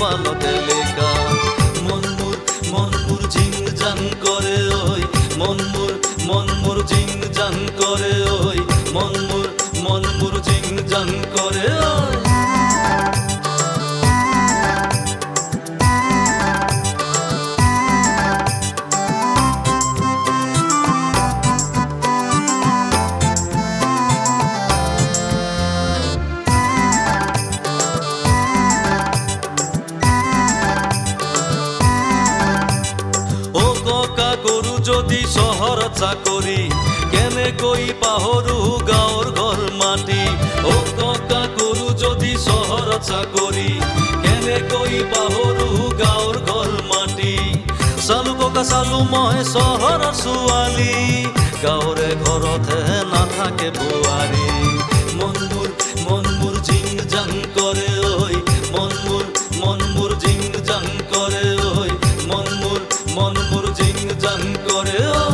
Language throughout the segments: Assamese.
কপালতে লেখা। মন মোর ঝিং জাং করে ওই, মন মোর ঝিং জাং করে ওই, মন মোর ঝিং জাং করে ওই। কৰু যদি চহৰ চাকৰি, কেনেকৈ পাহৰো গাঁৱৰ ঘৰ মাটি। অ ককা কৰু যদি চহৰ চাকৰি, কেনেকৈ পাহৰো গাঁৱৰ ঘৰ মাটি। চালো ককা চালো মই চহৰৰ ছোৱালী, গাঁৱৰে ঘৰতহে নাথাকে বোৱাৰী। মন মোৰ ঝিং জাং কৰে ঐ, মন মোৰ ঝিং জাং কৰে ঐ, মন মোৰ ঝিং জাং কৰে ঐ।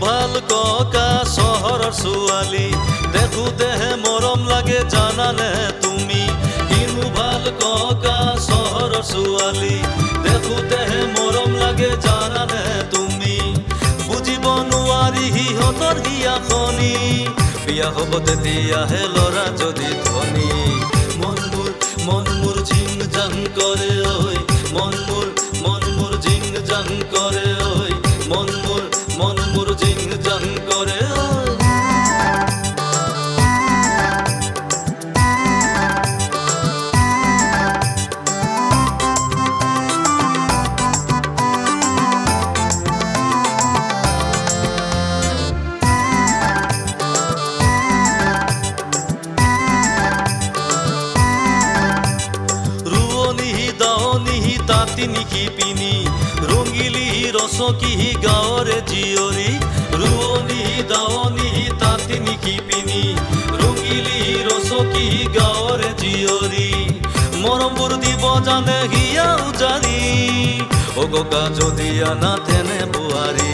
ভাল ককা চহৰৰ ছোৱালী, দেখোতেহে মৰম লাগে জানানে তুমি। কিনো ভাল ককা চহৰৰ ছোৱালী, দেখোতেহে মৰম লাগে জানানে তুমি। বুজিব নোৱাৰি সিহঁতৰ হিয়াখনি, বিয়া হ'ব তেতিয়াহে ল'ৰা যদি ধনী। মন মোৰ ঝিং জাং কৰে ঐ, মন মোৰ ঝিং জাং কৰে ঐ, মন মোৰ ঝিং জাং কৰে ঐ। তাঁতি নিশিপিনি ৰঙিলি ৰচকি গাঁৱৰে জীয়ৰী। ৰোৱনী দাৱনী তাঁতি নিশিপিনি ৰঙিলি ৰচকি গাঁৱৰে জীয়ৰী। মৰমবোৰ দিব জানে হিয়া উজাৰি, অ ককা যদি আনা তেনে বোৱাৰী।